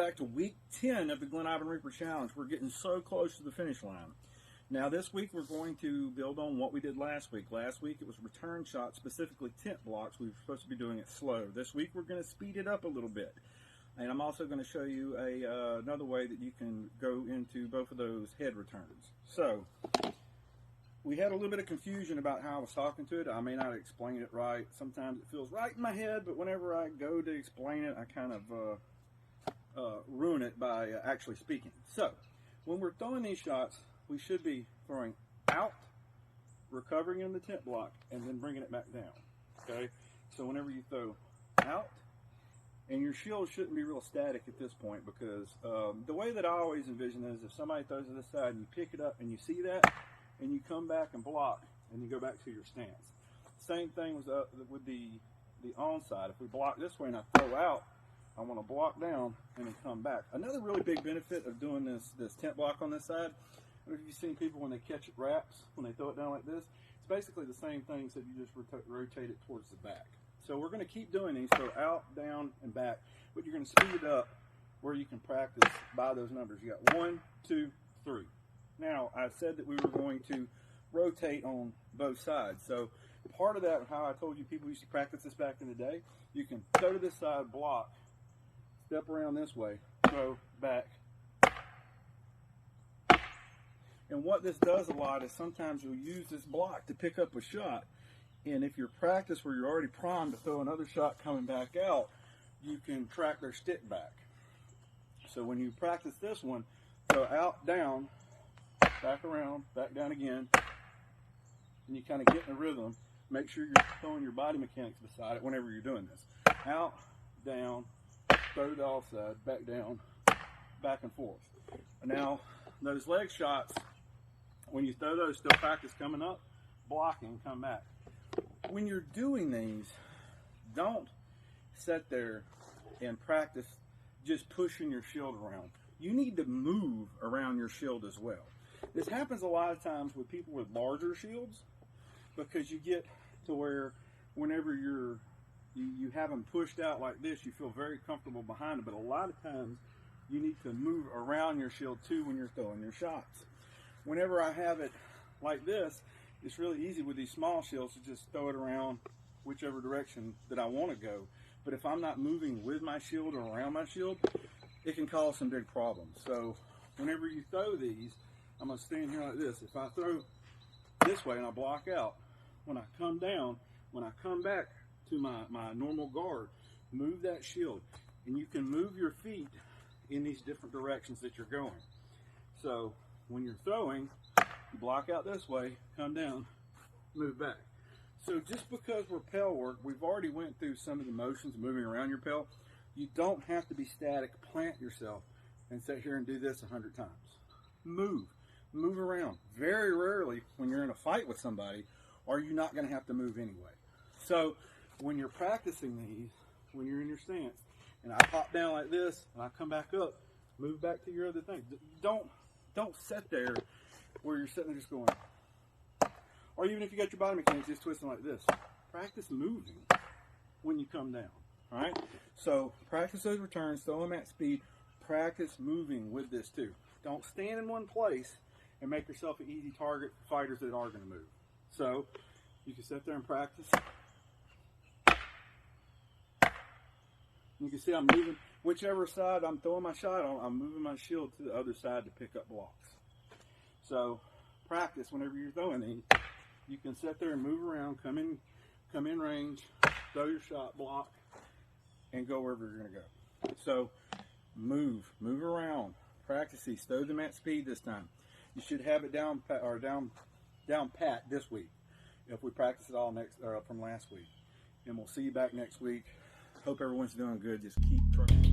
back to week 10 of the Gleann Abhann Reaper Challenge. We're getting so close to the finish line. Now this week we're going to build on what we did last week. Last week it was return shots, specifically tent blocks. We were supposed to be doing it slow. This week we're going to speed it up a little bit. And I'm also going to show you another way that you can go into both of those head returns. So, we had a little bit of confusion about how I was talking to it. I may not explain it right. Sometimes it feels right in my head, but whenever I go to explain it, I kind of ruin it by actually speaking. So, when we're throwing these shots, we should be throwing out, recovering in the tent block, and then bringing it back down. Okay? So whenever you throw out, and your shield shouldn't be real static at this point, because the way that I always envision is if somebody throws it this side and you pick it up and you see that, and you come back and block, and you go back to your stance. Same thing with the on side. If we block this way and I throw out, I want to block down and then come back. Another really big benefit of doing this tent block on this side, I don't know if you've seen people when they catch it wraps, when they throw it down like this, it's basically the same thing, except you just rotate it towards the back. So we're going to keep doing these, so out, down, and back, but you're going to speed it up where you can practice by those numbers. You got 1, 2, 3. Now, I said that we were going to rotate on both sides. So part of that, how I told you people used to practice this back in the day, you can throw to this side, block, step around this way, throw, back. And what this does a lot is sometimes you'll use this block to pick up a shot. And if you're practiced where you're already primed to throw another shot coming back out, you can track their stick back. So when you practice this one, go out, down, back around, back down again, and you kind of get in a rhythm. Make sure you're throwing your body mechanics beside it whenever you're doing this. Out, down, throw to the offside, back down, back and forth. Now, those leg shots, when you throw those, still practice coming up, blocking, come back. When you're doing these, don't sit there and practice just pushing your shield around. You need to move around your shield as well. This happens a lot of times with people with larger shields, because you get to where whenever you have them pushed out like this, you feel very comfortable behind it, but a lot of times you need to move around your shield too when you're throwing your shots. Whenever I have it like this, it's really easy with these small shields to just throw it around whichever direction that I want to go. But if I'm not moving with my shield or around my shield, it can cause some big problems. So whenever you throw these, I'm going to stand here like this. If I throw this way and I block out, when I come down, when I come back to my normal guard, move that shield. And you can move your feet in these different directions that you're going. So when you're throwing, you block out this way, come down, move back. So just because we're pel work, we've already went through some of the motions of moving around your pel. You don't have to be static. Plant yourself and sit here and do this 100 times. Move around. Very rarely when you're in a fight with somebody are you not going to have to move anyway. So when you're practicing these, when you're in your stance, and I pop down like this, and I come back up, move back to your other thing. Don't sit there where you're sitting there just going, or even if you got your body mechanics just twisting like this. Practice moving when you come down, all right? So practice those returns, throw them at speed, practice moving with this too. Don't stand in one place and make yourself an easy target for fighters that are going to move. So you can sit there and practice. You can see I'm moving, whichever side I'm throwing my shot on, I'm moving my shield to the other side to pick up blocks. So practice whenever you're throwing these. You can sit there and move around, come in range, throw your shot, block, and go wherever you're going to go. So move around, practice these, throw them at speed this time. You should have it down pat this week if we practice it all from last week. And we'll see you back next week. Hope everyone's doing good. Just keep trucking.